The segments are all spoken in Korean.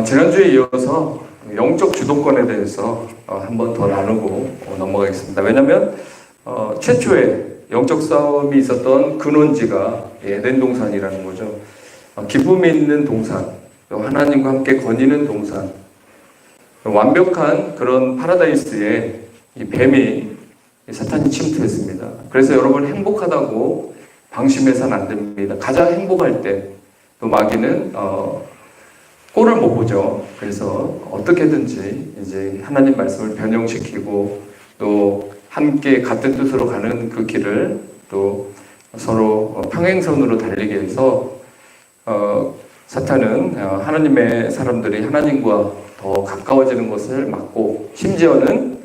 지난주에 이어서 영적 주도권에 대해서 한 번 더 나누고 넘어가겠습니다. 왜냐하면 최초의 영적 싸움이 있었던 근원지가 에덴 동산이라는 거죠. 기쁨이 있는 동산, 하나님과 함께 거니는 동산, 완벽한 그런 파라다이스에 이 뱀이 사탄이 침투했습니다. 그래서 여러분 행복하다고 방심해서는 안 됩니다. 가장 행복할 때 또 마귀는 꼴을 못 보죠. 그래서 어떻게든지 이제 하나님 말씀을 변형시키고 또 함께 같은 뜻으로 가는 그 길을 또 서로 평행선으로 달리게 해서 사탄은 하나님의 사람들이 하나님과 더 가까워지는 것을 막고 심지어는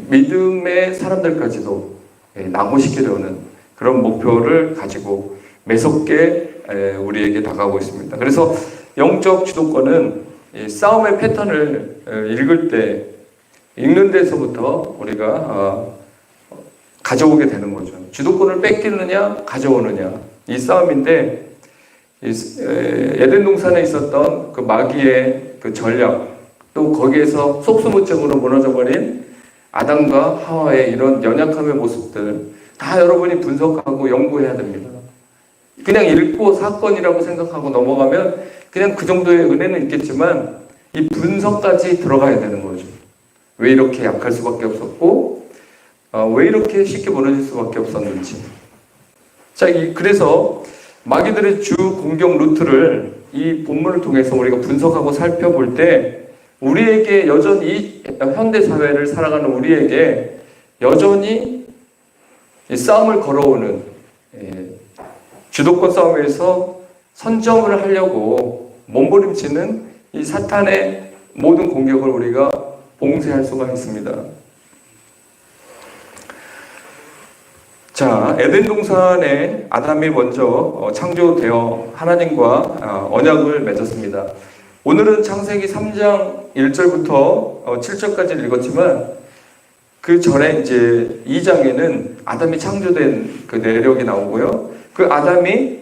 믿음의 사람들까지도 낙오시키려는 그런 목표를 가지고 매섭게 우리에게 다가오고 있습니다. 그래서 영적 주도권은 싸움의 패턴을 읽을 때 읽는 데서부터 우리가 가져오게 되는 거죠. 주도권을 뺏기느냐 가져오느냐 이 싸움인데 에덴 동산에 있었던 그 마귀의 그 전략 또 거기에서 속수무책으로 무너져버린 아담과 하와의 이런 연약함의 모습들 다 여러분이 분석하고 연구해야 됩니다. 그냥 읽고 사건이라고 생각하고 넘어가면 그냥 그 정도의 은혜는 있겠지만 이 분석까지 들어가야 되는 거죠. 왜 이렇게 약할 수밖에 없었고 왜 이렇게 쉽게 무너질 수밖에 없었는지. 자, 그래서 마귀들의 주 공격 루트를 이 본문을 통해서 우리가 분석하고 살펴볼 때 우리에게 여전히 현대 사회를 살아가는 우리에게 여전히 싸움을 걸어오는 주도권 싸움에서 선점을 하려고 몸부림치는 이 사탄의 모든 공격을 우리가 봉쇄할 수가 있습니다. 자, 에덴 동산에 아담이 먼저 창조되어 하나님과 언약을 맺었습니다. 오늘은 창세기 3장 1절부터 7절까지 읽었지만 그 전에 이제 2장에는 아담이 창조된 그 내력이 나오고요. 그 아담이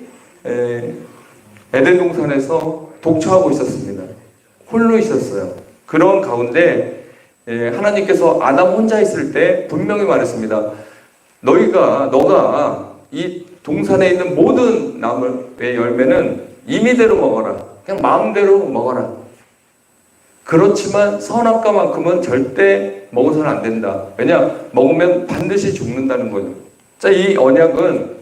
에덴 동산에서 독처하고 있었습니다. 홀로 있었어요. 그런 가운데 하나님께서 아담 혼자 있을 때 분명히 말했습니다. 너가 이 동산에 있는 모든 나무의 열매는 임의대로 먹어라. 그냥 마음대로 먹어라. 그렇지만 선악과만큼은 절대 먹어서는 안 된다. 왜냐? 먹으면 반드시 죽는다는 거죠. 자, 이 언약은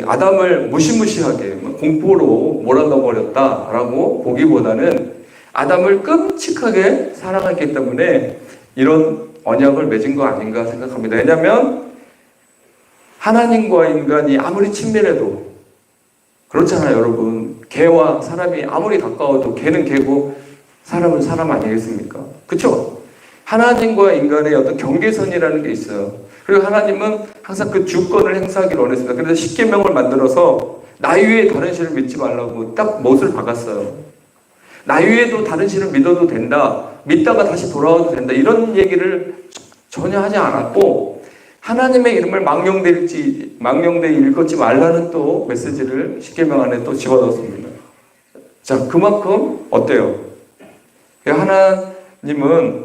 아담을 무시무시하게 공포로 몰아넣어버렸다라고 보기보다는 아담을 끔찍하게 사랑했기 때문에 이런 언약을 맺은 거 아닌가 생각합니다. 왜냐하면 하나님과 인간이 아무리 친밀해도 그렇잖아요, 여러분. 개와 사람이 아무리 가까워도 개는 개고 사람은 사람 아니겠습니까? 그렇죠? 하나님과 인간의 어떤 경계선이라는 게 있어요. 그리고 하나님은 항상 그 주권을 행사하기를 원했습니다. 그래서 십계명을 만들어서 나 외에 다른 신을 믿지 말라고 딱 못을 박았어요. 나 외에도 다른 신을 믿어도 된다. 믿다가 다시 돌아와도 된다. 이런 얘기를 전혀 하지 않았고 하나님의 이름을 망령되이 읽지 말라는 또 메시지를 십계명 안에 또 집어넣었습니다. 자, 그만큼 어때요? 하나님은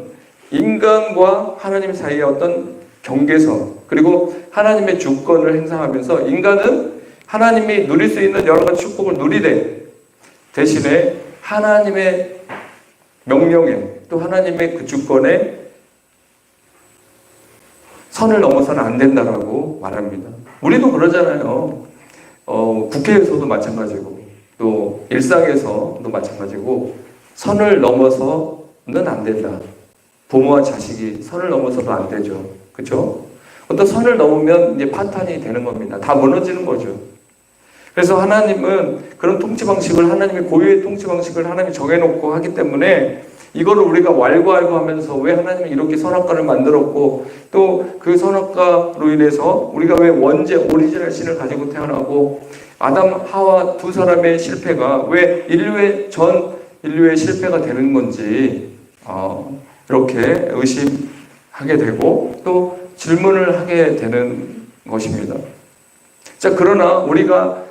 인간과 하나님 사이의 어떤 경계선 그리고 하나님의 주권을 행사하면서 인간은 하나님이 누릴 수 있는 여러 가지 축복을 누리되 대신에 하나님의 명령에 또 하나님의 그 주권에 선을 넘어서는 안 된다라고 말합니다. 우리도 그러잖아요. 국회에서도 마찬가지고 또 일상에서도 마찬가지고 선을 넘어서는 안 된다. 부모와 자식이 선을 넘어서도 안 되죠. 그렇죠? 어떤 선을 넘으면 이제 파탄이 되는 겁니다. 다 무너지는 거죠. 그래서 하나님은 그런 통치 방식을 하나님의 고유의 통치 방식을 하나님이 정해놓고 하기 때문에 이거를 우리가 왈가왈부하면서 왜 하나님이 이렇게 선악과를 만들었고 또 그 선악과로 인해서 우리가 왜 원죄 오리지널 신을 가지고 태어나고 아담 하와 두 사람의 실패가 왜 인류의 실패가 되는 건지 이렇게 의심하게 되고 또 질문을 하게 되는 것입니다. 자, 그러나 우리가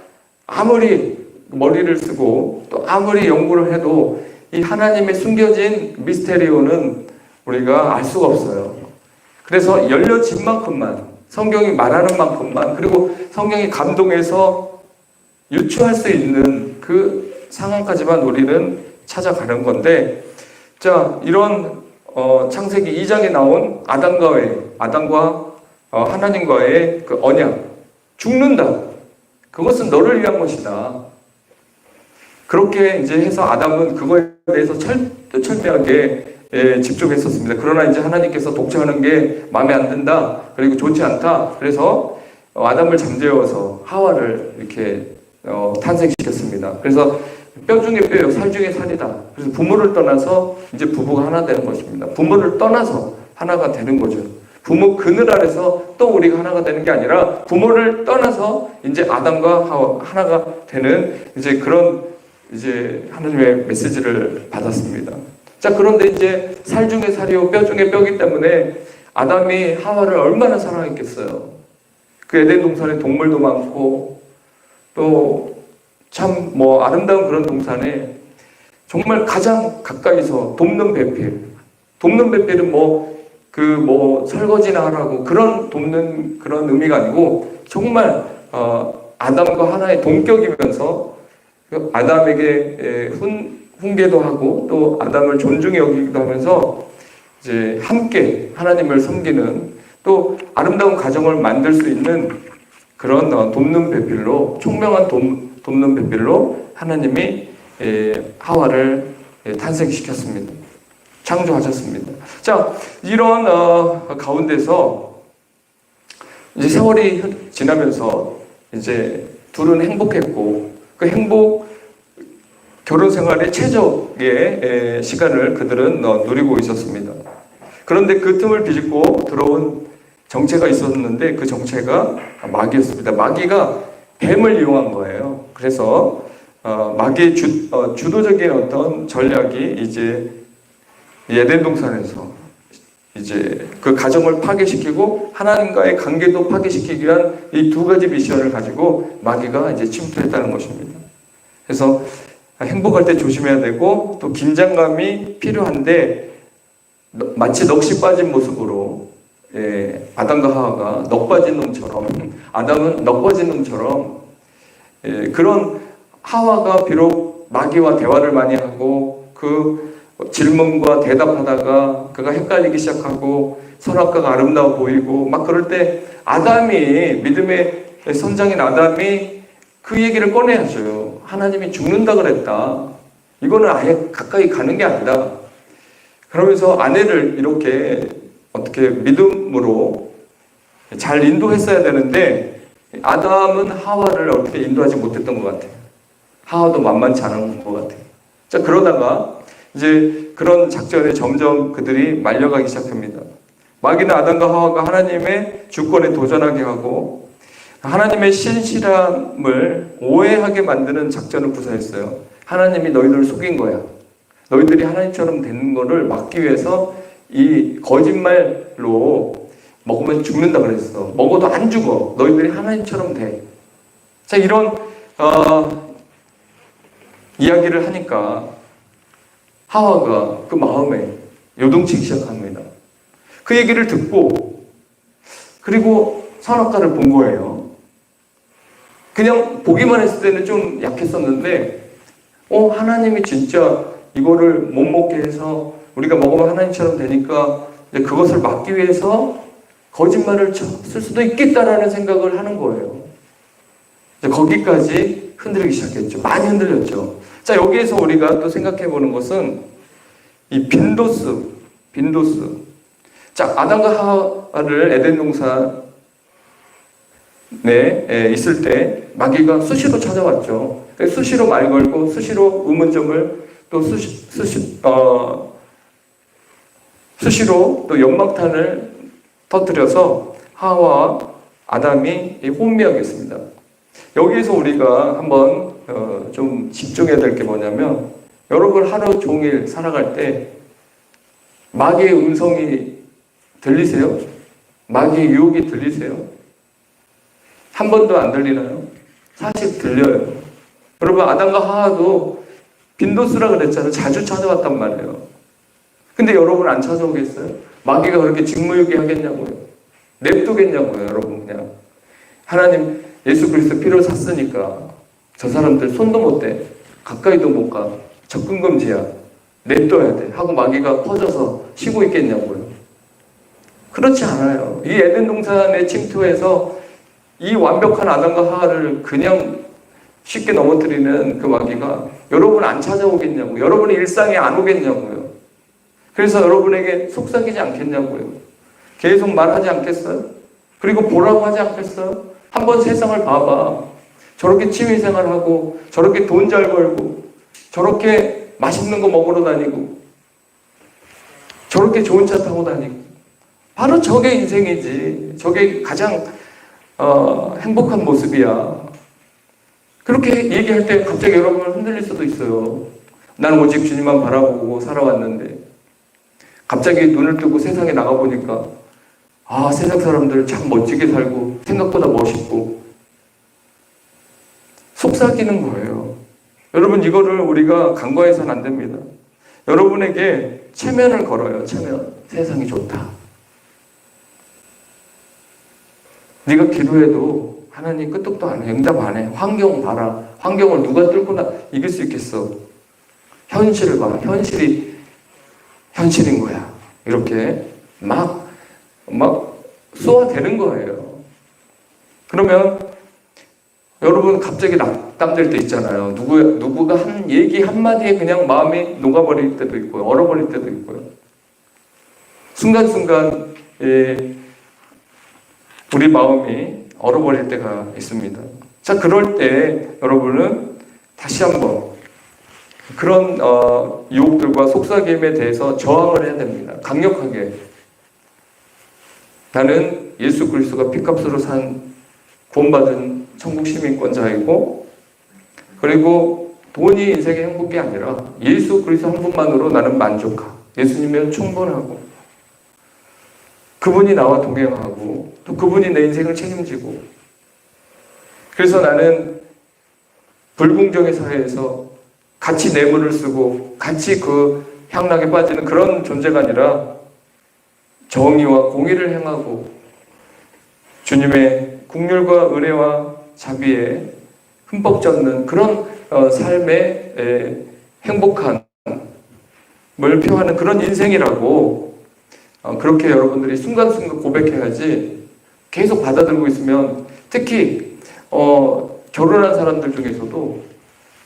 아무리 머리를 쓰고 또 아무리 연구를 해도 이 하나님의 숨겨진 미스테리오는 우리가 알 수가 없어요. 그래서 열려진 만큼만, 성경이 말하는 만큼만, 그리고 성경이 감동해서 유추할 수 있는 그 상황까지만 우리는 찾아가는 건데, 자, 이런 창세기 2장에 나온 아담과 하나님과의 그 언약, 죽는다. 그것은 너를 위한 것이다. 그렇게 이제 해서 아담은 그거에 대해서 철저하게 집중했었습니다. 그러나 이제 하나님께서 독차하는 게 마음에 안 든다. 그리고 좋지 않다. 그래서 아담을 잠재워서 하와를 이렇게 탄생시켰습니다. 그래서 뼈 중에 뼈요, 살 중에 살이다. 그래서 부모를 떠나서 이제 부부가 하나 되는 것입니다. 부모를 떠나서 하나가 되는 거죠. 부모 그늘 아래서 또 우리가 하나가 되는 게 아니라 부모를 떠나서 이제 아담과 하와 하나가 되는 이제 그런 이제 하나님의 메시지를 받았습니다. 자, 그런데 이제 살 중에 살이요 뼈 중에 뼈기 때문에 아담이 하와를 얼마나 사랑했겠어요. 그 에덴 동산에 동물도 많고 또 참 아름다운 그런 동산에 정말 가장 가까이서 돕는 배필. 돕는 배필은 설거지나 하라고 돕는 그런 의미가 아니고 정말 아담과 하나의 동격이면서 아담에게 훈계도 하고 또 아담을 존중히 여기기도 하면서 이제 함께 하나님을 섬기는 또 아름다운 가정을 만들 수 있는 그런 돕는 배필로, 총명한 돕는 배필로 하나님이 하와를 탄생시켰습니다. 창조하셨습니다. 자, 이런 가운데서 이제 세월이 지나면서 이제 둘은 행복했고 그 결혼 생활의 최적의 시간을 그들은 누리고 있었습니다. 그런데 그 틈을 비집고 들어온 정체가 있었는데 그 정체가 마귀였습니다. 마귀가 뱀을 이용한 거예요. 그래서 마귀의 주도적인 어떤 전략이 이제 에덴 동산에서 이제 그 가정을 파괴시키고 하나님과의 관계도 파괴시키기 위한 이 두 가지 미션을 가지고 마귀가 이제 침투했다는 것입니다. 그래서 행복할 때 조심해야 되고 또 긴장감이 필요한데 마치 넋이 빠진 모습으로 아담과 하와가 넋 빠진 놈처럼, 아담은 넋 빠진 놈처럼 그런 하와가 비록 마귀와 대화를 많이 하고 그 질문과 대답하다가 그가 헷갈리기 시작하고 선악과가 아름다워 보이고 막 그럴 때 아담이, 믿음의 선장인 아담이 그 얘기를 꺼내야죠. 하나님이 죽는다 그랬다. 이거는 아예 가까이 가는 게 아니다. 그러면서 아내를 이렇게 어떻게 믿음으로 잘 인도했어야 되는데 아담은 하와를 어떻게 인도하지 못했던 것 같아요. 하와도 만만치 않은 것 같아요. 자, 그러다가 이제 그런 작전에 점점 그들이 말려가기 시작합니다. 마귀는 아담과 하와가 하나님의 주권에 도전하게 하고 하나님의 신실함을 오해하게 만드는 작전을 구사했어요. 하나님이 너희들을 속인 거야. 너희들이 하나님처럼 되는 거를 막기 위해서 이 거짓말로 먹으면 죽는다 그랬어. 먹어도 안 죽어. 너희들이 하나님처럼 돼. 자, 이런 이야기를 하니까 하와가 그 마음에 요동치기 시작합니다. 그 얘기를 듣고 그리고 선악과를 본 거예요. 그냥 보기만 했을 때는 좀 약했었는데 하나님이 진짜 이거를 못 먹게 해서 우리가 먹으면 하나님처럼 되니까 이제 그것을 막기 위해서 거짓말을 쓸 수도 있겠다라는 생각을 하는 거예요. 이제 거기까지 흔들리기 시작했죠. 많이 흔들렸죠. 자, 여기에서 우리가 또 생각해 보는 것은 이 빈도수. 자, 아담과 하와를 에덴 동산에 있을 때 마귀가 수시로 찾아왔죠. 수시로 말 걸고 수시로 의문점을 또 수시로 또 연막탄을 터뜨려서 하와와 아담이 혼미하게 했습니다. 여기에서 우리가 한번 좀 집중해야 될 게 뭐냐면 여러분 하루 종일 살아갈 때 마귀의 음성이 들리세요? 마귀의 유혹이 들리세요? 한 번도 안 들리나요? 사실 들려요. 여러분, 아담과 하와도 빈도수라 그랬잖아요. 자주 찾아왔단 말이에요. 근데 여러분 안 찾아오겠어요? 마귀가 그렇게 직무유기 하겠냐고요? 냅두겠냐고요, 여러분. 그냥 하나님 예수 그리스도 피로 샀으니까 저 사람들 손도 못 대, 가까이도 못 가, 접근 금지야, 냅둬야 돼 하고 마귀가 퍼져서 쉬고 있겠냐고요? 그렇지 않아요. 이 에덴 동산에 침투해서 이 완벽한 아담과 하와를 그냥 쉽게 넘어뜨리는 그 마귀가 여러분 안 찾아오겠냐고요? 여러분의 일상에 안 오겠냐고요? 그래서 여러분에게 속삭이지 않겠냐고요? 계속 말하지 않겠어요? 그리고 보라고 하지 않겠어요? 한번 세상을 봐봐. 저렇게 취미생활하고 저렇게 돈 잘 벌고 저렇게 맛있는 거 먹으러 다니고 저렇게 좋은 차 타고 다니고 바로 저게 인생이지. 저게 가장 행복한 모습이야. 그렇게 얘기할 때 갑자기 여러분은 흔들릴 수도 있어요. 나는 오직 주님만 바라보고 살아왔는데 갑자기 눈을 뜨고 세상에 나가보니까 아, 세상 사람들 참 멋지게 살고 생각보다 멋있고 속삭이는 거예요. 여러분, 이거를 우리가 간과해서는 안 됩니다. 여러분에게 체면을 걸어요. 체면. 세상이 좋다. 네가 기도해도 하나님 끄떡도 안 해. 응답 안 해. 환경 봐라. 환경을 누가 뚫고 이길 수 있겠어. 현실을 봐. 현실이 현실인 거야. 이렇게 막 쏘아대는 거예요. 그러면 여러분 갑자기 낙담될 때 있잖아요. 누구가 한 얘기 한마디에 그냥 마음이 녹아버릴 때도 있고요. 얼어버릴 때도 있고요. 순간순간 우리 마음이 얼어버릴 때가 있습니다. 자, 그럴 때 여러분은 다시 한번 그런 유혹들과 속삭임에 대해서 저항을 해야 됩니다. 강력하게. 나는 예수 그리스도가 피값으로 산 구원받은 천국 시민권자이고, 그리고 돈이 인생의 행복이 아니라 예수 그리스도 한 분만으로 나는 만족하. 예수님이면 충분하고, 그분이 나와 동행하고 또 그분이 내 인생을 책임지고, 그래서 나는 불공정의 사회에서 같이 뇌물을 쓰고 같이 그 향락에 빠지는 그런 존재가 아니라 정의와 공의를 행하고 주님의 긍휼과 은혜와 자비에 흠뻑 젖는 그런 삶의 행복함을 표하는 그런 인생이라고 그렇게 여러분들이 순간순간 고백해야지, 계속 받아들고 있으면, 특히 결혼한 사람들 중에서도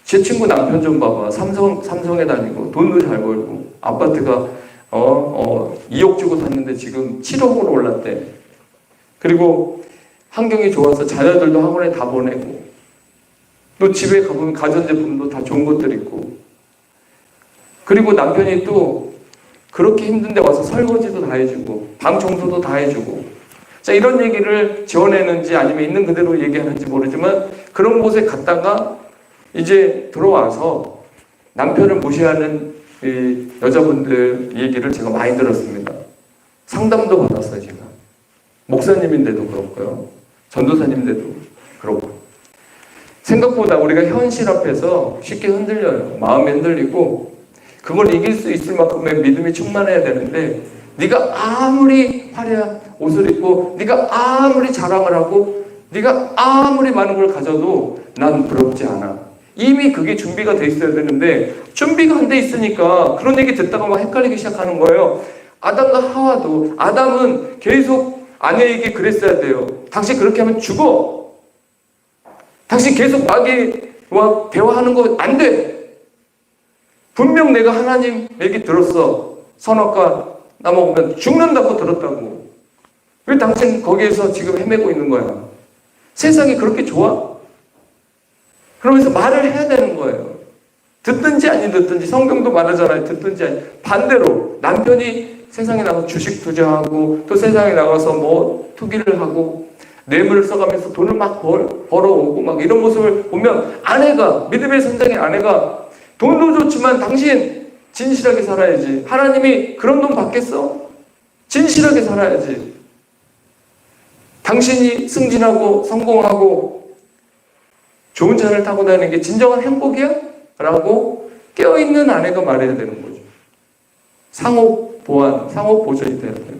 제 친구 남편 좀 봐봐. 삼성에 다니고 돈도 잘 벌고 아파트가 2억 주고 샀는데 지금 7억으로 올랐대. 그리고 환경이 좋아서 자녀들도 학원에 다 보내고, 또 집에 가보면 가전제품도 다 좋은 것들 있고, 그리고 남편이 또 그렇게 힘든데 와서 설거지도 다 해주고 방 청소도 다 해주고. 자, 이런 얘기를 지어내는지 아니면 있는 그대로 얘기하는지 모르지만 그런 곳에 갔다가 이제 들어와서 남편을 무시하는 이 여자분들 얘기를 제가 많이 들었습니다. 상담도 받았어요, 제가. 목사님인데도 그렇고요. 전도사님인데도 그렇고. 생각보다 우리가 현실 앞에서 쉽게 흔들려요. 마음이 흔들리고, 그걸 이길 수 있을 만큼의 믿음이 충만해야 되는데, 네가 아무리 화려한 옷을 입고 네가 아무리 자랑을 하고 네가 아무리 많은 걸 가져도 난 부럽지 않아. 이미 그게 준비가 돼 있어야 되는데 준비가 안 돼 있으니까 그런 얘기 듣다가 막 헷갈리기 시작하는 거예요. 아담과 하와도, 아담은 계속 아내에게 그랬어야 돼요. 당신 그렇게 하면 죽어. 당신 계속 마귀와 대화하는 거 안 돼. 분명 내가 하나님 얘기 들었어. 선악과 나무 먹으면 죽는다고 들었다고. 왜 당신 거기에서 지금 헤매고 있는 거야? 세상이 그렇게 좋아? 그러면서 말을 해야 되는 거예요. 듣든지 아니 듣든지. 성경도 말하잖아요. 듣든지 아니. 반대로 남편이 세상에 나가서 주식 투자하고 또 세상에 나가서 뭐 투기를 하고 뇌물을 써가면서 돈을 막 벌어오고 막 이런 모습을 보면, 아내가, 믿음의 선장의 아내가 돈도 좋지만 당신 진실하게 살아야지. 하나님이 그런 돈 받겠어? 진실하게 살아야지. 당신이 승진하고 성공하고 좋은 차를 타고 다니는 게 진정한 행복이야? 라고 깨어있는 아내가 말해야 되는 거죠. 상호 보완, 상호 보존이 돼야 돼요.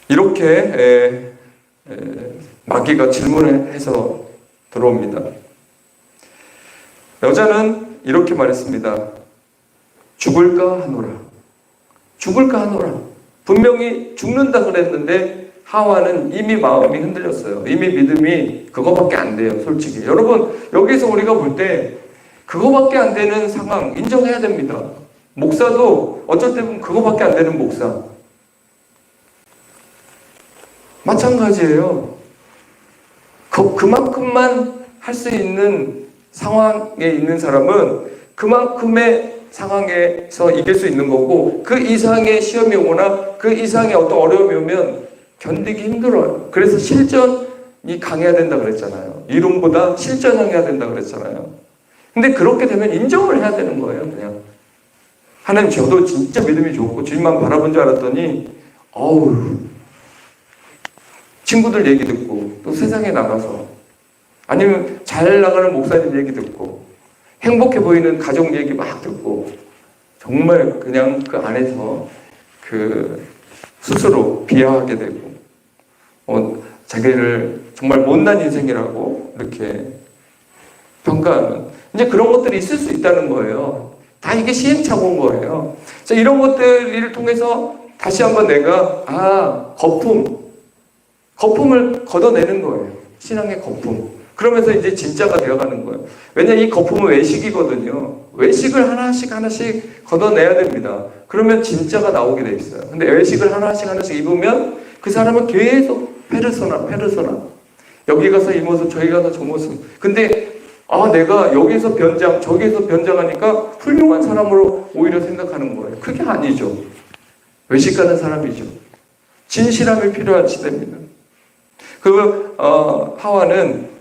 이렇게 마귀가 질문을 해서 들어옵니다. 여자는 이렇게 말했습니다. 죽을까 하노라. 죽을까 하노라. 분명히 죽는다 그랬는데 하와는 이미 마음이 흔들렸어요. 이미 믿음이 그거밖에 안 돼요, 솔직히. 여러분, 여기서 우리가 볼 때 그거밖에 안 되는 상황 인정해야 됩니다. 목사도 어쩔 때 보면 그거밖에 안 되는 목사. 마찬가지예요. 그만큼만 할 수 있는 상황에 있는 사람은 그만큼의 상황에서 이길 수 있는 거고, 그 이상의 시험이 오거나 그 이상의 어떤 어려움이 오면 견디기 힘들어요. 그래서 실전이 강해야 된다 그랬잖아요. 이론보다 실전해야 된다 그랬잖아요. 근데 그렇게 되면 인정을 해야 되는 거예요. 그냥 하나님, 저도 진짜 믿음이 좋고 주님만 바라본 줄 알았더니 친구들 얘기 듣고 또 세상에 나가서, 아니면 잘 나가는 목사님 얘기 듣고 행복해 보이는 가족 얘기 막 듣고, 정말 그냥 그 안에서 스스로 비하하게 되고, 자기를 정말 못난 인생이라고 이렇게 평가하는, 이제 그런 것들이 있을 수 있다는 거예요. 다 이게 시행착오인 거예요. 그래서 이런 것들을 통해서 다시 한번 내가 거품을 걷어내는 거예요. 신앙의 거품. 그러면서 이제 진짜가 되어가는 거예요. 왜냐면 이 거품은 외식이거든요. 외식을 하나씩 걷어내야 됩니다. 그러면 진짜가 나오게 돼 있어요. 근데 외식을 하나씩 입으면 그 사람은 계속 페르소나. 여기 가서 이 모습, 저기 가서 저 모습. 근데 내가 여기서 변장, 저기서 변장하니까 훌륭한 사람으로 오히려 생각하는 거예요. 그게 아니죠. 외식하는 사람이죠. 진실함이 필요한 시대입니다. 하와는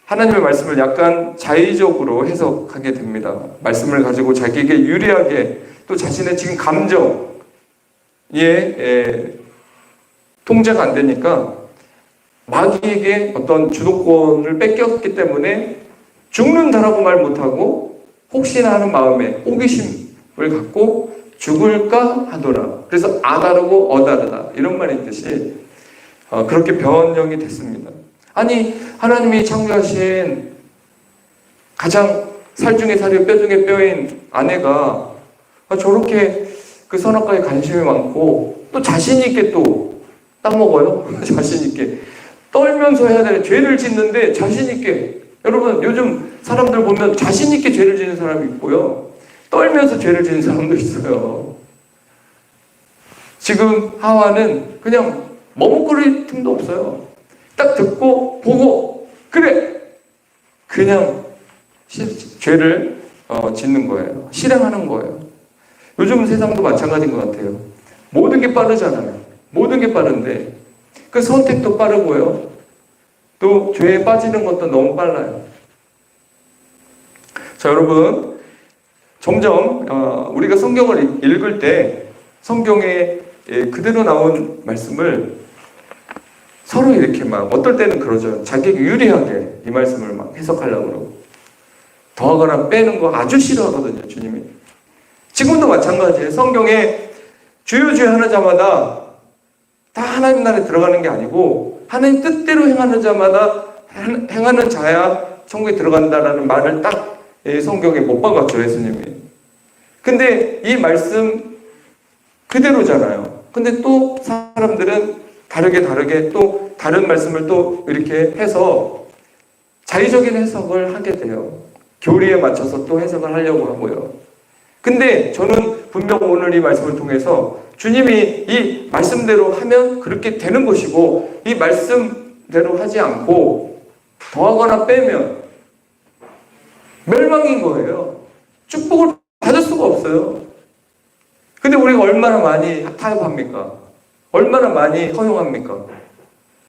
하나님의 말씀을 약간 자의적으로 해석하게 됩니다. 말씀을 가지고 자기에게 유리하게, 또 자신의 지금 감정에 통제가 안 되니까 마귀에게 어떤 주도권을 뺏겼기 때문에 죽는다라고 말 못하고 혹시나 하는 마음에 호기심을 갖고 죽을까 하더라. 그래서 아다르고 어다르다, 이런 말이 있듯이 그렇게 변형이 됐습니다. 아니, 하나님이 창조하신 가장 살 중에 살이고 뼈 중에 뼈인 아내가 저렇게 그 선악과에 관심이 많고 또 자신 있게 또 따먹어요. 자신 있게 떨면서 해야 되는, 죄를 짓는데 자신 있게. 여러분, 요즘 사람들 보면 자신 있게 죄를 짓는 사람이 있고요, 떨면서 죄를 짓는 사람도 있어요. 지금 하와는 그냥 머뭇거릴 틈도 없어요. 딱 듣고 보고 그래, 그냥 죄를 짓는 거예요. 실행하는 거예요. 요즘 세상도 마찬가지인 것 같아요. 모든 게 빠르잖아요. 모든 게 빠른데 그 선택도 빠르고요, 또 죄에 빠지는 것도 너무 빨라요. 자, 여러분, 점점 우리가 성경을 읽을 때 성경에 그대로 나온 말씀을 서로 이렇게 막, 어떨 때는 그러죠. 자기에게 유리하게 이 말씀을 막 해석하려고 그러고, 더하거나 빼는 거 아주 싫어하거든요, 주님이. 지금도 마찬가지예요. 성경에 주여 하는 자마다 다 하나님 나라에 들어가는 게 아니고, 하나님 뜻대로 행하는 자마다 행하는 자야 천국에 들어간다라는 말을 딱 성경에 못 박았죠, 예수님이. 근데 이 말씀 그대로잖아요. 근데 또 사람들은 다르게 또 다른 말씀을 또 이렇게 해서 자의적인 해석을 하게 돼요. 교리에 맞춰서 또 해석을 하려고 하고요. 근데 저는 분명 오늘 이 말씀을 통해서 주님이 이 말씀대로 하면 그렇게 되는 것이고, 이 말씀대로 하지 않고 더하거나 빼면 멸망인 거예요. 축복을 받을 수가 없어요. 근데 우리가 얼마나 많이 타협합니까? 얼마나 많이 허용합니까?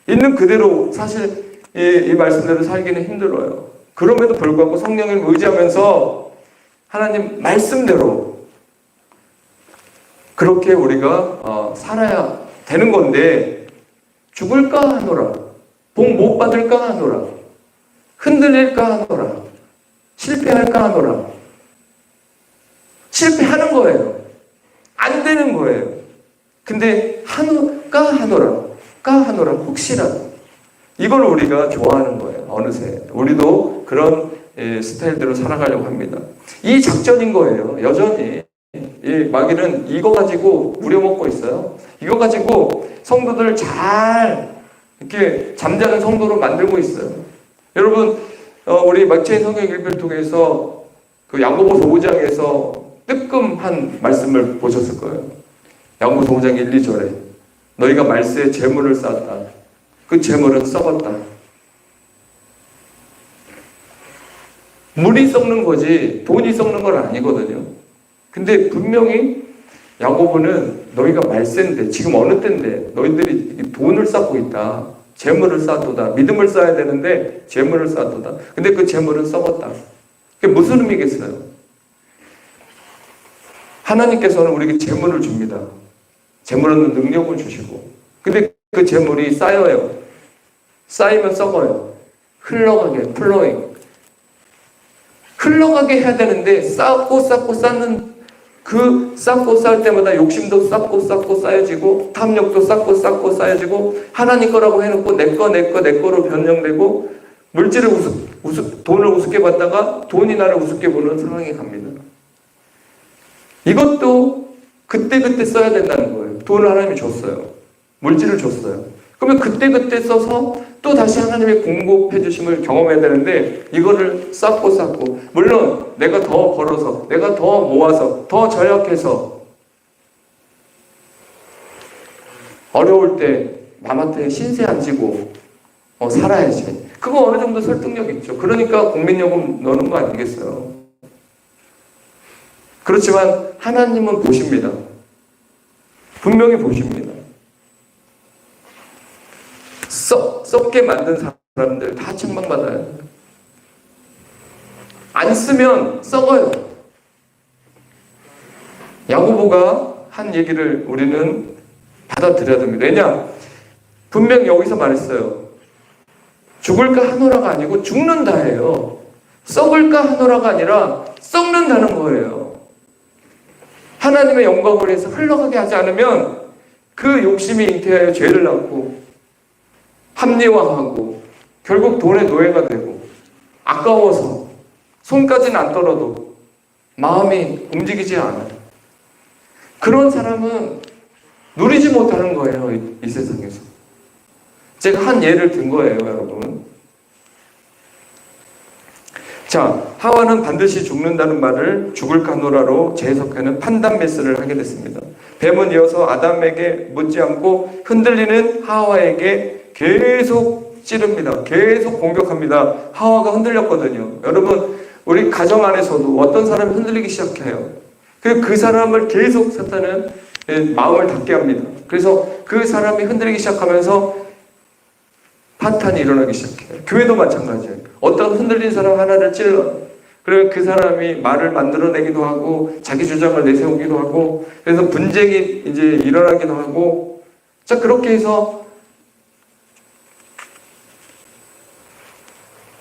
있는 그대로 사실 이 말씀대로 살기는 힘들어요. 그럼에도 불구하고 성령을 의지하면서 하나님 말씀대로 그렇게 우리가 살아야 되는 건데 죽을까 하노라, 복 못 받을까 하노라, 흔들릴까 하노라, 실패할까 하노라. 실패하는 거예요. 안 되는 거예요. 근데 하노라 혹시라도. 이걸 우리가 좋아하는 거예요. 어느새 우리도 그런 스타일대로 살아가려고 합니다. 이 작전인 거예요. 여전히 이 마귀는 이거 가지고 우려먹고 있어요. 이거 가지고 성도들을 잘 이렇게 잠자는 성도로 만들고 있어요. 여러분, 우리 마태의 성경 읽기를 통해서 그 야고보서 5장에서 뜨끔한 말씀을 보셨을 거예요. 야고보서 5장 1, 2절에 너희가 말세에 재물을 쌓았다. 그 재물은 썩었다. 물이 썩는 거지 돈이 썩는 건 아니거든요. 근데 분명히 야고보는 너희가 말세인데 지금 어느 때인데 너희들이 돈을 쌓고 있다. 재물을 쌓도다. 믿음을 쌓아야 되는데 재물을 쌓도다. 근데 그 재물은 썩었다. 그게 무슨 의미겠어요? 하나님께서는 우리에게 재물을 줍니다. 재물은 능력을 주시고, 근데 그 재물이 쌓여요. 쌓이면 썩어요. 흘러가게, 흘러가게 해야 되는데 쌓고 쌓는 그 쌓고 쌓을 때마다 욕심도 쌓고 쌓여지고, 탐욕도 쌓고 쌓여지고, 하나님 거라고 해놓고 내 거로 변형되고, 물질을 돈을 우습게 받다가 돈이 나를 우습게 보는 상황에 갑니다. 이것도 그때 써야 된다는 거예요. 돈을 하나님이 줬어요. 물질을 줬어요. 그러면 그때 써서 또 다시 하나님의 공급해 주심을 경험해야 되는데, 이거를 쌓고 물론 내가 더 벌어서, 내가 더 모아서, 더 절약해서 어려울 때 남한테 신세 안 지고 살아야지. 그거 어느 정도 설득력 있죠. 그러니까 국민연금 넣는 거 아니겠어요? 그렇지만 하나님은 보십니다. 분명히 보십니다. 썩게 만든 사람들 다 책망받아요. 안 쓰면 썩어요. 야고보가 한 얘기를 우리는 받아들여야 됩니다. 왜냐? 분명히 여기서 말했어요. 죽을까 하노라가 아니고 죽는다예요. 썩을까 하노라가 아니라 썩는다는 거예요. 하나님의 영광을 위해서 흘러가게 하지 않으면 그 욕심이 잉태하여 죄를 낳고 합리화하고 결국 돈의 노예가 되고, 아까워서 손까지는 안 떨어도 마음이 움직이지 않아요. 그런 사람은 누리지 못하는 거예요. 이 세상에서. 제가 한 예를 든 거예요, 여러분. 자, 하와는 반드시 죽는다는 말을 죽을까 하노라로 재해석하는 판단 메스를 하게 됐습니다. 뱀은 이어서 아담에게 묻지 않고 흔들리는 하와에게 계속 찌릅니다. 계속 공격합니다. 하와가 흔들렸거든요. 여러분, 우리 가정 안에서도 어떤 사람이 흔들리기 시작해요. 그 사람을 계속 사탄은 마음을 닫게 합니다. 그래서 그 사람이 흔들리기 시작하면서 파탄이 일어나기 시작해요. 교회도 마찬가지예요. 어떤 흔들린 사람 하나를 찔러요. 그리고 그 사람이 말을 만들어내기도 하고 자기 주장을 내세우기도 하고, 그래서 분쟁이 이제 일어나기도 하고, 자, 그렇게 해서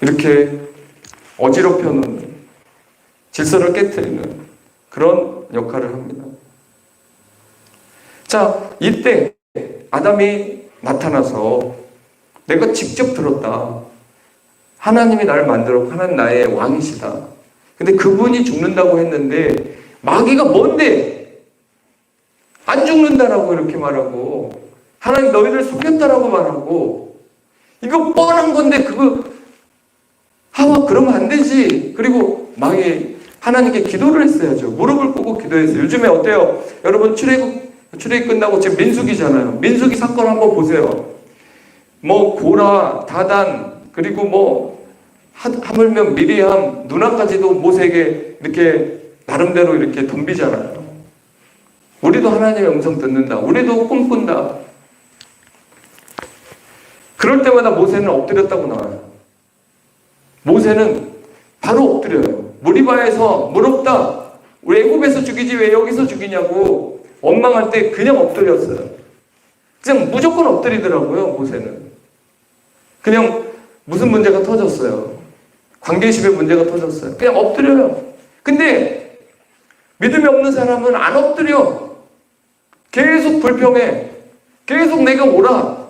이렇게 어지럽혀 놓는, 질서를 깨트리는 그런 역할을 합니다. 자, 이때 아담이 나타나서 내가 직접 들었다. 하나님이 나를 만들었고 하나님 나의 왕이시다. 근데 그분이 죽는다고 했는데 마귀가 뭔데? 안 죽는다라고 이렇게 말하고, 하나님 너희를 속였다라고 말하고, 이거 뻔한 건데 그거 하와 그러면 안 되지. 그리고 마귀 하나님께 기도를 했어야죠. 무릎을 꿇고 기도했어요. 요즘에 어때요? 여러분 출애굽 끝나고 지금 민수기잖아요. 민수기 사건 한번 보세요. 뭐 고라, 다단, 그리고 하물며 미리암 누나까지도 모세에게 이렇게 나름대로 이렇게 덤비잖아요. 우리도 하나님의 음성 듣는다. 우리도 꿈꾼다. 그럴 때마다 모세는 엎드렸다고 나와요. 모세는 바로 엎드려요. 무리바에서 무릎다. 왜 애굽에서 죽이지 왜 여기서 죽이냐고 원망할 때 그냥 엎드렸어요. 그냥 무조건 엎드리더라고요, 모세는. 그냥 무슨 문제가 터졌어요. 관계심의 문제가 터졌어요. 그냥 엎드려요. 근데 믿음이 없는 사람은 안 엎드려. 계속 불평해. 계속 내가 옳아.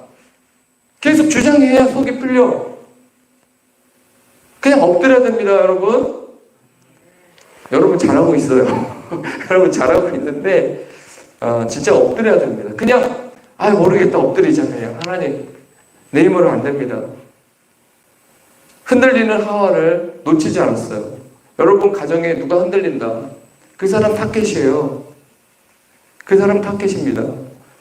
계속 주장해야 속이 풀려. 그냥 엎드려야 됩니다, 여러분. 여러분 잘하고 있어요. 여러분 잘하고 있는데 진짜 엎드려야 됩니다. 그냥 모르겠다 엎드리잖아요. 하나님 내 힘으로 안 됩니다. 흔들리는 하와를 놓치지 않았어요. 여러분 가정에 누가 흔들린다. 그 사람 타켓이에요. 그 사람 타켓입니다.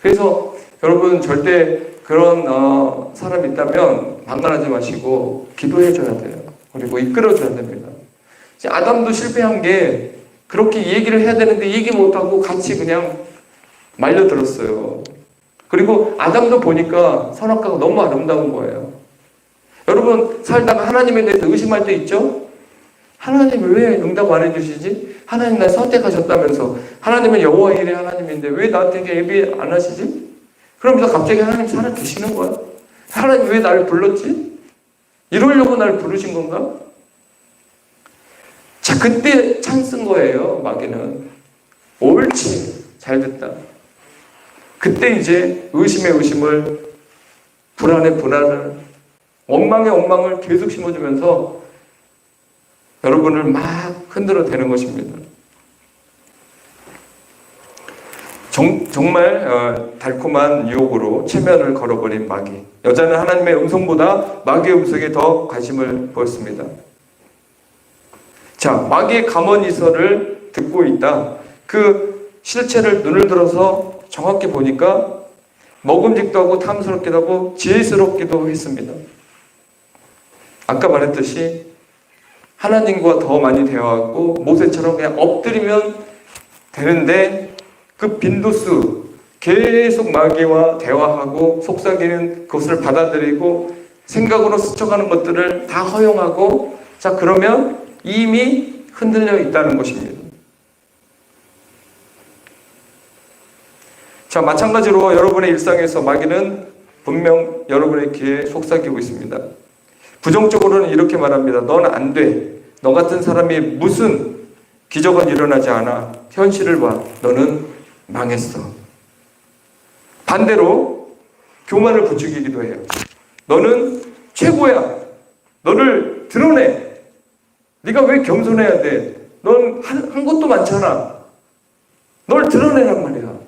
그래서 여러분 절대 그런 사람 있다면 방관하지 마시고 기도해줘야 돼요. 그리고 이끌어줘야 됩니다. 아담도 실패한 게 그렇게 얘기를 해야 되는데 얘기 못하고 같이 그냥 말려들었어요. 그리고 아담도 보니까 선악과가 너무 아름다운 거예요. 여러분 살다가 하나님에 대해서 의심할 때 있죠? 하나님 왜 응답 안 해주시지? 하나님 날 선택하셨다면서 하나님은 여호와 일의 하나님인데 왜 나한테 예비 안 하시지? 그러면서 갑자기 하나님 살아 계시는 거야. 하나님 왜 나를 불렀지? 이러려고 나를 부르신 건가? 자, 그때 찬스인 거예요. 마귀는 옳지, 잘 됐다. 그때 이제 의심의 의심을, 불안의 불안을, 엉망의 엉망을 계속 심어주면서 여러분을 막 흔들어 대는 것입니다. 정말 달콤한 유혹으로 체면을 걸어버린 마귀. 여자는 하나님의 음성보다 마귀의 음성에 더 관심을 보였습니다. 자, 마귀의 감언이설을 듣고 있다. 그 실체를 눈을 들어서 정확히 보니까 먹음직도 하고 탐스럽기도 하고 지혜스럽기도 했습니다. 아까 말했듯이 하나님과 더 많이 대화하고 모세처럼 그냥 엎드리면 되는데 그 빈도수 계속 마귀와 대화하고 속삭이는 것을 받아들이고 생각으로 스쳐가는 것들을 다 허용하고 자 그러면 이미 흔들려 있다는 것입니다. 자, 마찬가지로 여러분의 일상에서 마귀는 분명 여러분의 귀에 속삭이고 있습니다. 부정적으로는 이렇게 말합니다. 넌 안 돼. 너 같은 사람이 무슨 기적은 일어나지 않아. 현실을 봐. 너는 망했어. 반대로 교만을 부추기기도 해요. 너는 최고야. 너를 드러내. 네가 왜 겸손해야 돼? 넌 한 것도 많잖아. 널 드러내란 말이야.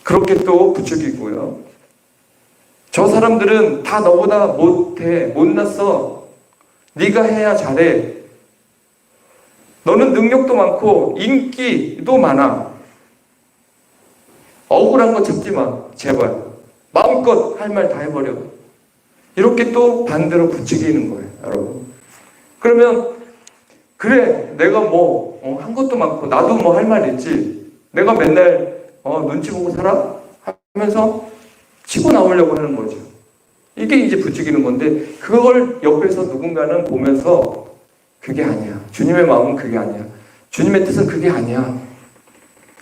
그렇게 또 부추기고요. 저 사람들은 다 너보다 못해, 못났어. 네가 해야 잘해. 너는 능력도 많고 인기도 많아. 억울한 거 찾지 마, 제발. 마음껏 할 말 다 해버려. 이렇게 또 반대로 부추기는 거예요, 여러분. 그러면 그래, 내가 한 것도 많고 나도 할 말 있지. 내가 맨날 눈치 보고 살아? 하면서 치고 나오려고 하는 거죠. 이게 이제 부추기는 건데 그걸 옆에서 누군가는 보면서 그게 아니야. 주님의 마음은 그게 아니야. 주님의 뜻은 그게 아니야.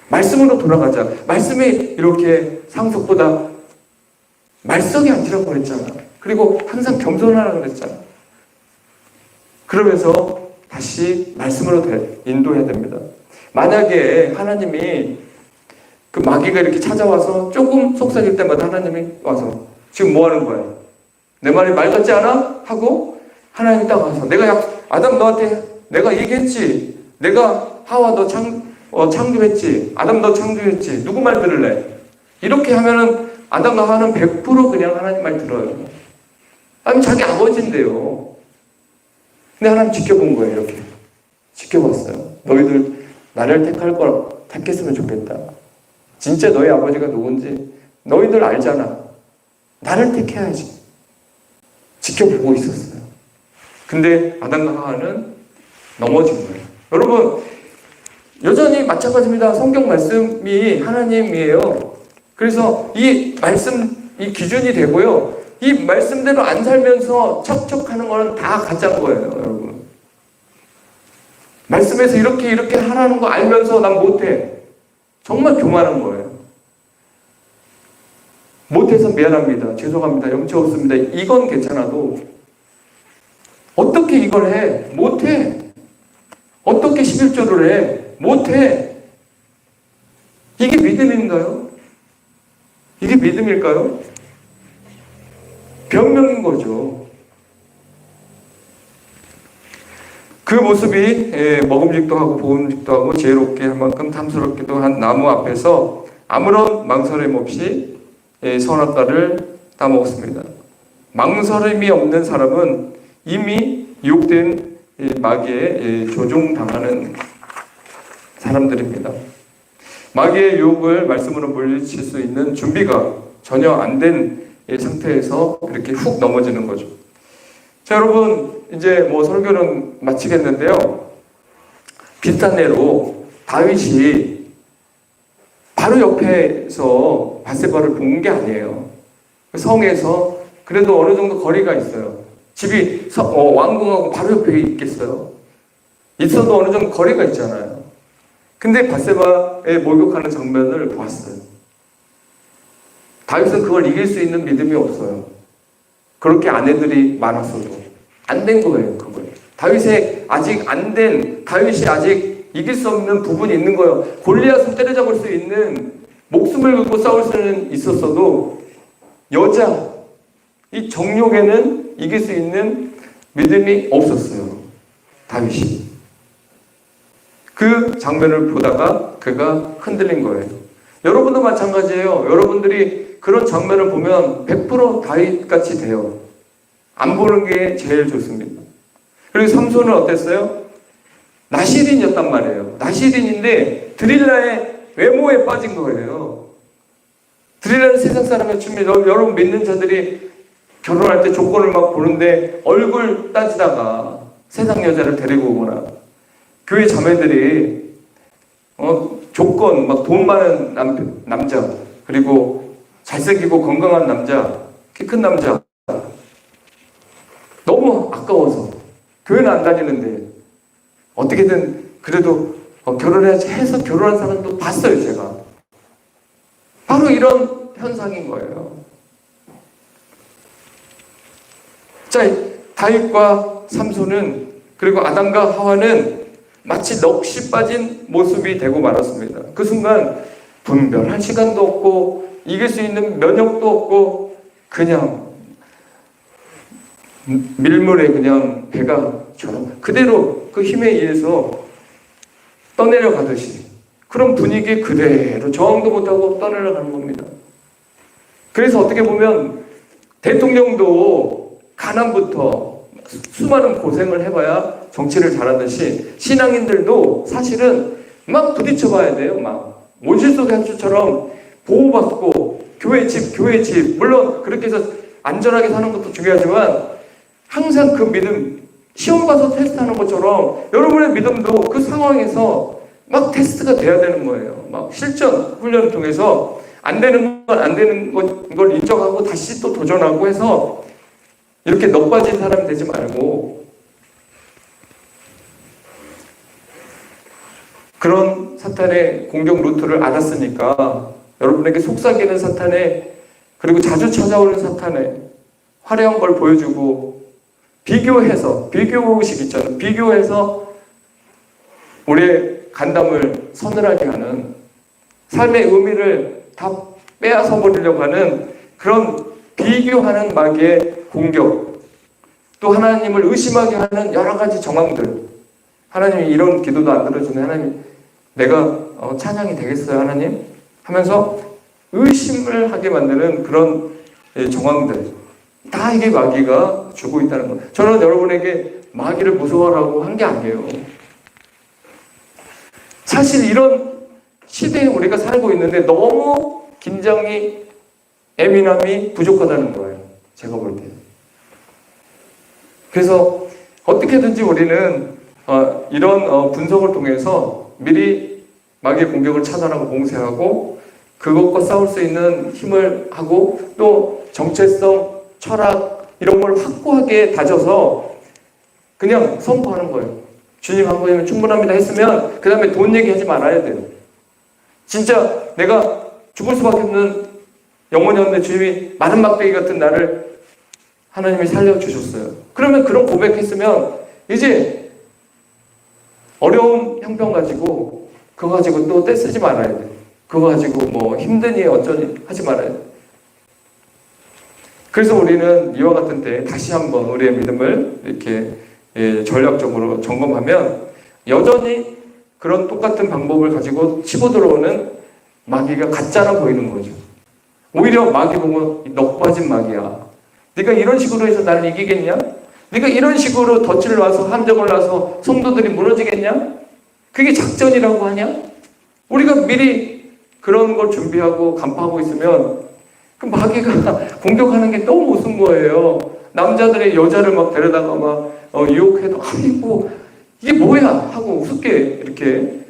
말씀으로 돌아가자. 말씀이 이렇게 상속보다 말썽이 아니라고 그랬잖아. 그리고 항상 겸손하라고 그랬잖아. 그러면서 다시 말씀으로 인도해야 됩니다. 만약에 하나님이 그 마귀가 이렇게 찾아와서 조금 속삭일 때마다 하나님이 와서 지금 뭐 하는 거야? 내 말이 말 같지 않아? 하고 하나님이 딱 와서 아담 너한테 내가 얘기했지. 내가 하와 너 창조했지. 아담 너 창조했지. 누구 말 들을래? 이렇게 하면은 아담과 하와는 100% 그냥 하나님 말 들어요. 아니 자기 아버지인데요. 근데 하나님 지켜본 거예요. 이렇게 지켜봤어요. 너희들 나를 택했으면 좋겠다. 진짜 너희 아버지가 누군지 너희들 알잖아. 나를 택해야지. 지켜보고 있었어요. 근데 아담과 하와는 넘어진 거예요. 여러분 여전히 마찬가지입니다. 성경 말씀이 하나님이에요. 그래서 이 말씀, 이 기준이 되고요. 이 말씀대로 안 살면서 척척하는 거는 다 가짜인 거예요, 여러분. 말씀에서 이렇게 하라는 거 알면서 난 못해. 정말 교만한 거예요. 못해서 미안합니다. 죄송합니다. 염치 없습니다. 이건 괜찮아도 어떻게 이걸 해? 못해. 어떻게 11조를 해? 못해. 이게 믿음인가요? 이게 믿음일까요? 변명인 거죠. 그 모습이 먹음직도 하고 보음직도 하고 지혜롭게 할 만큼 탐스럽기도 한 나무 앞에서 아무런 망설임 없이 선악과를 따먹었습니다. 망설임이 없는 사람은 이미 유혹된 마귀에 조종당하는 사람들입니다. 마귀의 유혹을 말씀으로 물리칠 수 있는 준비가 전혀 안 된 상태에서 이렇게 훅 넘어지는 거죠. 자, 여러분, 이제 뭐 설교는 마치겠는데요. 비슷한 예로 다윗이 바로 옆에서 밧세바를 본 게 아니에요. 성에서 그래도 어느 정도 거리가 있어요. 집이 왕궁하고 바로 옆에 있겠어요. 있어도 어느 정도 거리가 있잖아요. 근데 밧세바에 목욕하는 장면을 보았어요. 다윗은 그걸 이길 수 있는 믿음이 없어요. 그렇게 아내들이 많았어도 안 된 거예요. 그걸 다윗이 아직 이길 수 없는 부분이 있는 거예요. 골리앗을 때려잡을 수 있는 목숨을 걸고 싸울 수는 있었어도 여자 이 정욕에는 이길 수 있는 믿음이 없었어요. 다윗이 그 장면을 보다가 그가 흔들린 거예요. 여러분도 마찬가지예요. 여러분들이 그런 장면을 보면 100% 다윗같이 돼요. 안 보는 게 제일 좋습니다. 그리고 삼손은 어땠어요? 나시린이었단 말이에요. 나시린인데 드릴라의 외모에 빠진 거예요. 드릴라는 세상 사람의 춤이에요. 여러분 믿는 자들이 결혼할 때 조건을 막 보는데 얼굴 따지다가 세상 여자를 데리고 오거나 교회 자매들이 조건 막 돈 많은 남자 그리고 잘생기고 건강한 남자 키 큰 남자 너무 아까워서 교회는 안 다니는데 어떻게든 그래도 결혼해야지 해서 결혼한 사람도 봤어요. 제가 바로 이런 현상인 거예요. 자, 다윗과 삼손은 그리고 아담과 하와는 마치 넋이 빠진 모습이 되고 말았습니다. 그 순간 분별할 시간도 없고 이길 수 있는 면역도 없고 그냥 밀물에 그냥 배가 그대로 그 힘에 의해서 떠내려가듯이 그런 분위기 그대로 저항도 못하고 떠내려가는 겁니다. 그래서 어떻게 보면 대통령도 가난부터 수많은 고생을 해봐야 정치를 잘하듯이 신앙인들도 사실은 막 부딪혀봐야 돼요. 막 온실 속의 한수처럼 보호받고 교회 집 물론 그렇게 해서 안전하게 사는 것도 중요하지만 항상 그 믿음 시험 봐서 테스트하는 것처럼 여러분의 믿음도 그 상황에서 막 테스트가 돼야 되는 거예요. 막 실전 훈련을 통해서 안 되는 걸 인정하고 다시 또 도전하고 해서 이렇게 넋 빠진 사람이 되지 말고 그런 사탄의 공격 루트를 알았으니까 여러분에게 속삭이는 사탄의 그리고 자주 찾아오는 사탄의 화려한 걸 보여주고 비교해서 비교의식 있잖아요. 비교해서 우리의 간담을 서늘하게 하는 삶의 의미를 다 빼앗아 버리려고 하는 그런 비교하는 마귀의 공격 또 하나님을 의심하게 하는 여러 가지 정황들 하나님이 이런 기도도 안 들어주네 하나님 내가 찬양이 되겠어요 하나님 하면서 의심을 하게 만드는 그런 정황들 다 이게 마귀가 주고 있다는 것. 저는 여러분에게 마귀를 무서워라고 한 게 아니에요. 사실 이런 시대에 우리가 살고 있는데 너무 긴장이 예민함이 부족하다는 거예요. 제가 볼 때. 그래서 어떻게든지 우리는 이런 분석을 통해서 미리 마귀의 공격을 차단하고 봉쇄하고 그것과 싸울 수 있는 힘을 하고 또 정체성, 철학 이런 걸 확고하게 다져서 그냥 선포하는 거예요. 주님 한 번이면 충분합니다 했으면 그 다음에 돈 얘기하지 말아야 돼요. 진짜 내가 죽을 수밖에 없는 영혼이 없는 주님이 마른 막대기 같은 나를 하나님이 살려주셨어요. 그러면 그런 고백했으면 이제 어려운 형편 가지고 그거 가지고 또 떼쓰지 말아야 돼. 그거 가지고 뭐 힘드니 어쩌니 하지 말아야 돼. 그래서 우리는 이와 같은 때 다시 한번 우리의 믿음을 이렇게 전략적으로 점검하면 여전히 그런 똑같은 방법을 가지고 치고 들어오는 마귀가 가짜라 보이는 거죠. 오히려 마귀 보면 넋 빠진 마귀야. 네가 이런 식으로 해서 나를 이기겠냐? 네가 이런 식으로 덫을 놔서 함정을 놔서 성도들이 무너지겠냐? 그게 작전이라고 하냐? 우리가 미리 그런 걸 준비하고 간파하고 있으면 그 마귀가 공격하는 게 너무 우스운 거예요. 남자들의 여자를 막 데려다가 막 유혹해도 아이고 이게 뭐야 하고 우습게 이렇게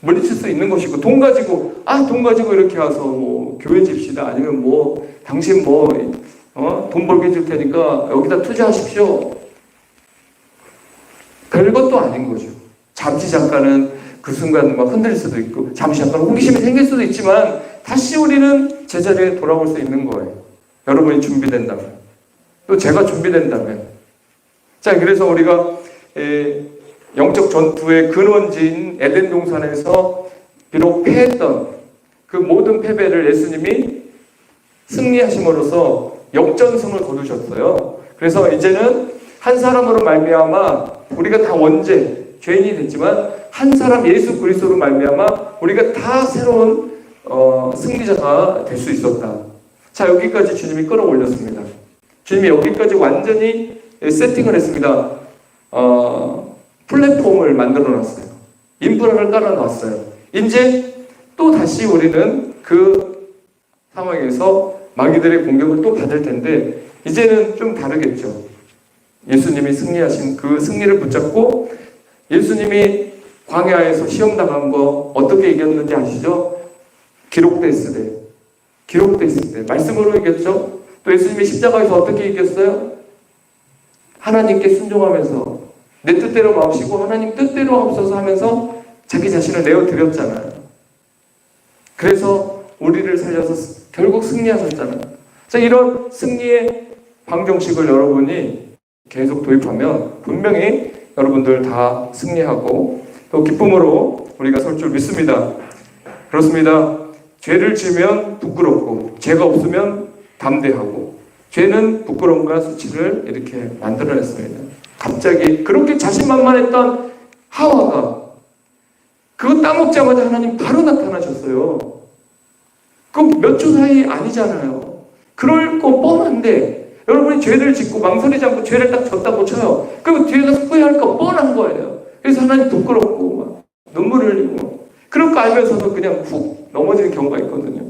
물리칠 수 있는 것이고, 돈 가지고 이렇게 와서 뭐 교회 집시다, 아니면 뭐 당신 뭐 돈 벌게 줄 테니까 여기다 투자하십시오. 별것도 아닌 거죠. 잠시 잠깐은 그 순간 막 흔들릴 수도 있고, 잠시 잠깐 호기심이 생길 수도 있지만 다시 우리는 제자리에 돌아올 수 있는 거예요. 여러분이 준비된다면, 또 제가 준비된다면. 자, 그래서 우리가 영적 전투의 근원지인 에덴 동산에서 비록 패했던 그 모든 패배를 예수님이 승리하심으로써 역전승을 거두셨어요. 그래서 이제는 한 사람으로 말미암아 우리가 다 원죄, 죄인이 됐지만 한 사람 예수 그리스도로 말미암아 우리가 다 새로운 승리자가 될 수 있었다. 자, 여기까지 주님이 끌어올렸습니다. 주님이 여기까지 완전히 세팅을 했습니다. 플랫폼을 만들어 놨어요. 인프라를 깔아 놨어요. 이제 또 다시 우리는 그 상황에서 마귀들의 공격을 또 받을 텐데, 이제는 좀 다르겠죠. 예수님이 승리하신 그 승리를 붙잡고, 예수님이 광야에서 시험당한 거 어떻게 이겼는지 아시죠? 기록돼 있을 때 말씀으로 이겼죠. 또 예수님이 십자가에서 어떻게 이겼어요? 하나님께 순종하면서 내 뜻대로 마옵시고 하나님 뜻대로 하옵소서 하면서 자기 자신을 내어드렸잖아요. 그래서 우리를 살려서 결국 승리하셨잖아요. 자, 이런 승리의 방정식을 여러분이 계속 도입하면 분명히 여러분들 다 승리하고 또 기쁨으로 우리가 설 줄 믿습니다. 그렇습니다. 죄를 지으면 부끄럽고 죄가 없으면 담대하고, 죄는 부끄러움과 수치를 이렇게 만들어냈습니다. 갑자기 그렇게 자신만만했던 하와가 그거 따먹자마자 하나님 바로 나타나셨어요. 그 몇 초 사이 아니잖아요. 그럴 거 뻔한데 여러분이 죄를 짓고 망설이지 않고 죄를 딱 졌다고 쳐요. 그럼 뒤에 가서 후회할 거 뻔한 거예요. 그래서 하나님 부끄럽고 막 눈물을 흘리고 그런 거 알면서도 그냥 훅 넘어지는 경우가 있거든요.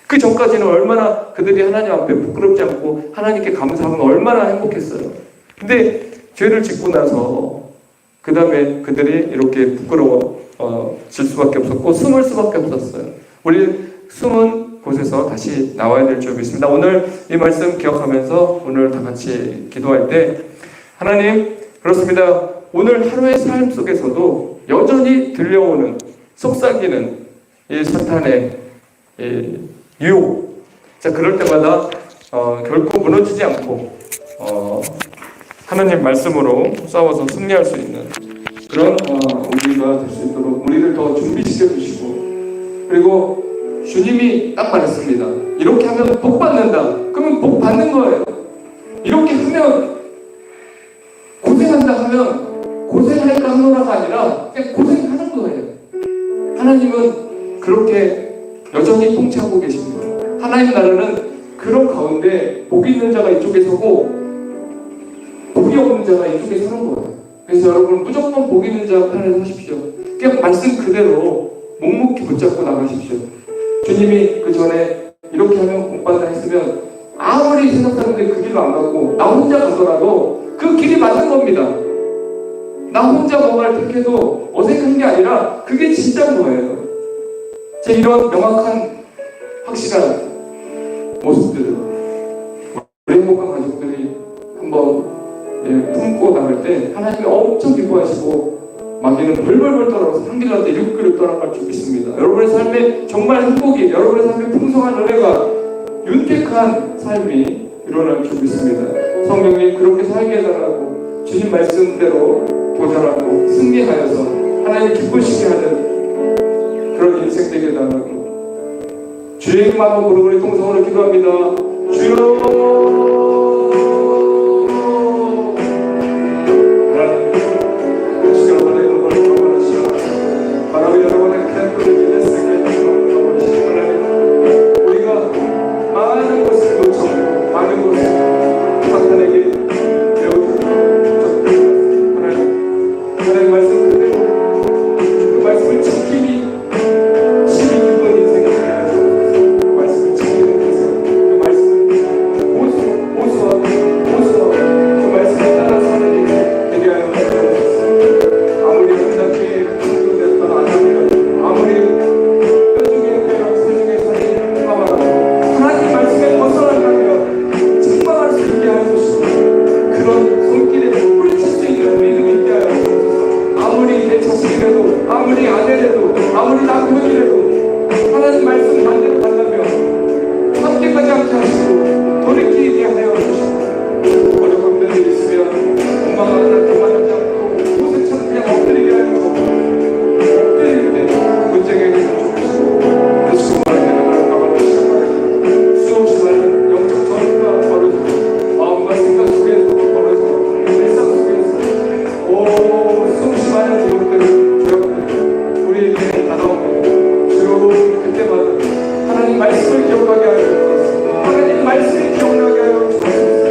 그 전까지는 얼마나 그들이 하나님 앞에 부끄럽지 않고 하나님께 감사하면 얼마나 행복했어요. 근데 죄를 짓고 나서 그 다음에 그들이 이렇게 부끄러워질 수밖에 없었고 숨을 수밖에 없었어요. 우리 숨은 곳에서 다시 나와야 될 줄 믿습니다. 오늘 이 말씀 기억하면서 오늘 다 같이 기도할 때, 하나님, 그렇습니다. 오늘 하루의 삶 속에서도 여전히 들려오는 속삭이는 이 사탄의 유혹, 자, 그럴 때마다 결코 무너지지 않고 하나님 말씀으로 싸워서 승리할 수 있는 그런 우리가 될 수 있도록 우리를 더 준비시켜 주시고, 그리고 주님이 딱 말했습니다. 이렇게 하면 복 받는다. 그러면 복 받는 거예요. 이렇게 하면 고생한다 하면 고생할까 하노라가 아니라 그냥 고생하는 거예요. 하나님은 그렇게 여전히 통치하고 계십니다. 하나님 나라는 그런 가운데 복이 있는 자가 이쪽에 서고 복이 없는 자가 이쪽에 서는 거예요. 그래서 여러분 무조건 복 있는 자 편에 서십시오. 그냥 말씀 그대로 묵묵히 붙잡고 나가십시오. 주님이 그 전에 이렇게 하면 복 받는다 했으면 아무리 생각하는데 그 길로 안 가고 나 혼자 가더라도 그 길이 맞는 겁니다. 나 혼자 뭔가를 택해도 어색한 게 아니라 그게 진짜인 거예요. 제 이런 명확한 확실한 모습들을 우리 행복한 가족들이 한번 품고 나갈 때 하나님이 엄청 기뻐하시고 마귀는 벌벌벌 떨어서 한길라도 일곱 길을 떠나갈 줄 믿습니다. 여러분의 삶에 정말 행복이, 여러분의 삶에 풍성한 은혜가, 윤택한 삶이 일어날 줄 믿습니다. 성령님 그렇게 살게 해달라고 주님 말씀대로 도전하고 승리하여서 하나님 기쁘시게 하는 그런 인생 되게 해달라고 주의 이름으로 부르고 통성으로 기도합니다. 주여 말씀을 기억나게 하여 주옵소서. 하나님 말씀을 기억나게 하여 주옵소서.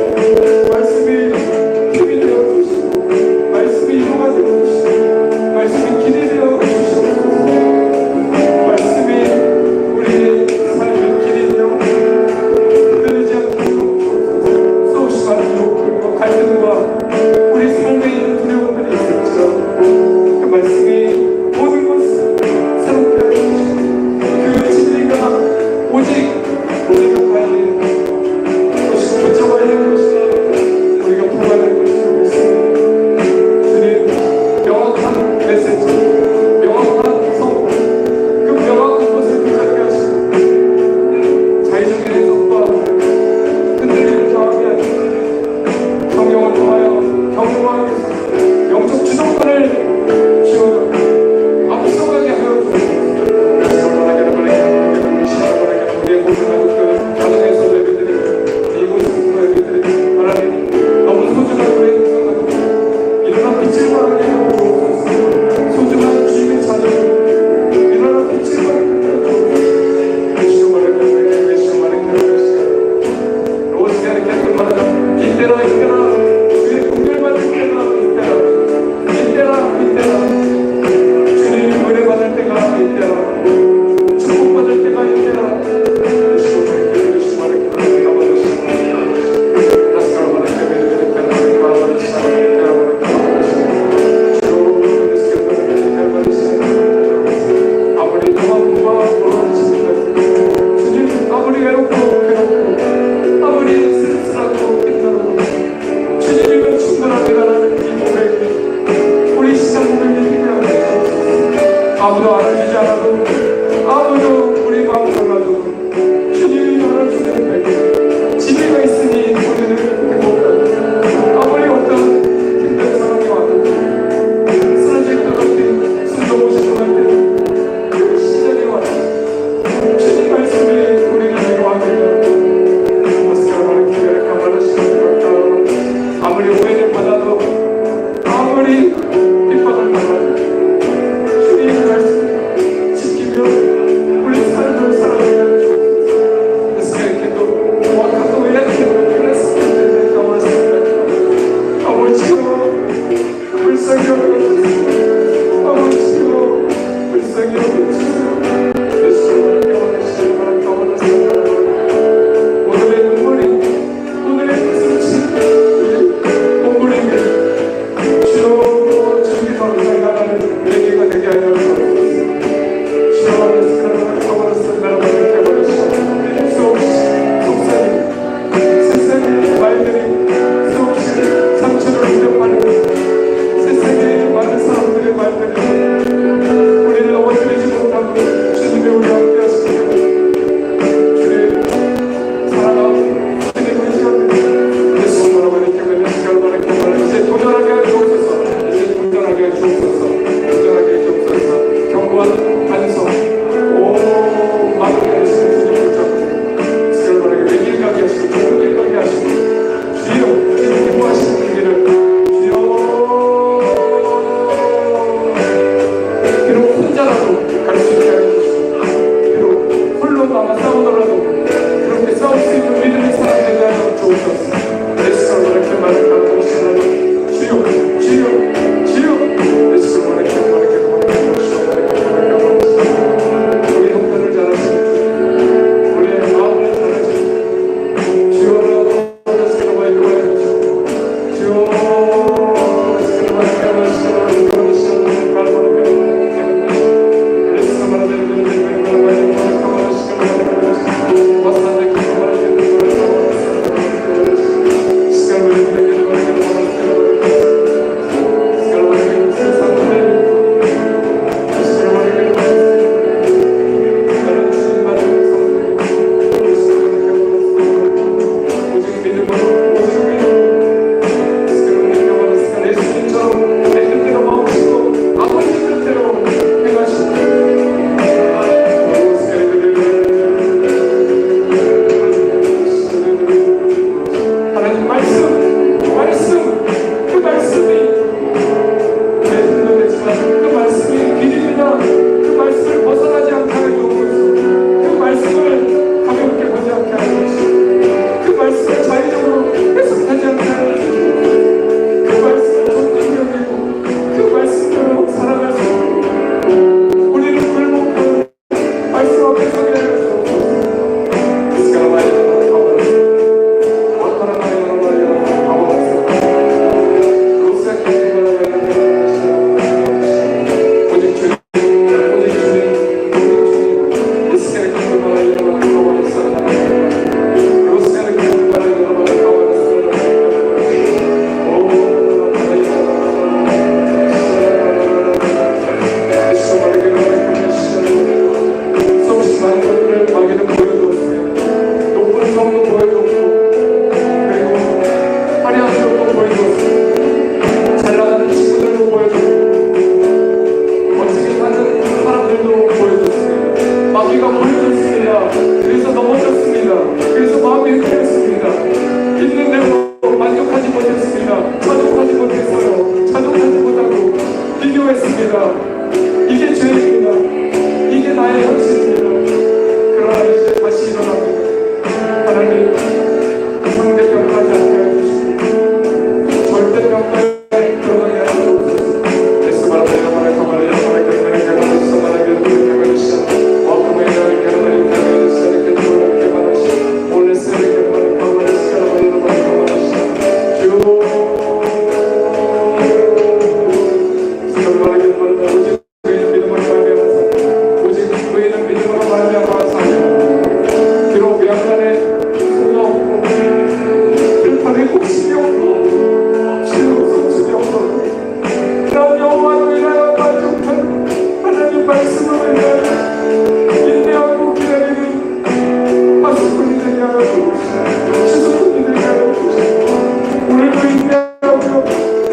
오늘도 인내하며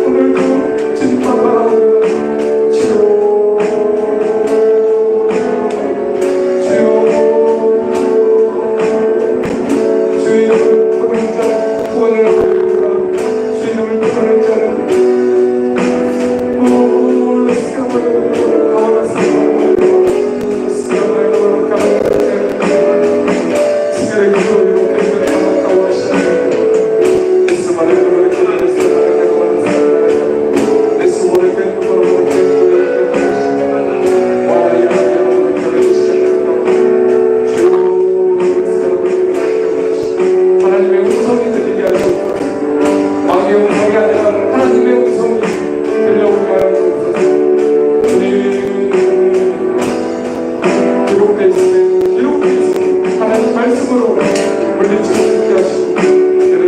오늘도 진정만 바라옵니다. 주여 주의 이름을 부르는 자 구원을 얻으리라. 주의 이름을 부르는 자는 하나님의 음성이 들리게 하시고 마귀의 음성이 아니라 하나님의 음성이 들려오게 하옵소서. 주님 기록되어 있으면 하나님 말씀으로 물리치고 죽게 하시고 그를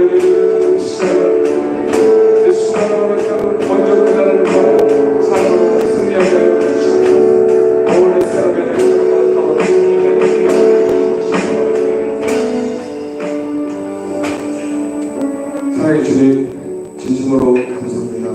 내 수많은 먼저 끝나는 것 삶으로 승리하게 하여 주시옵소서. 오늘 사람의 사랑의 주님 진심으로 감사합니다.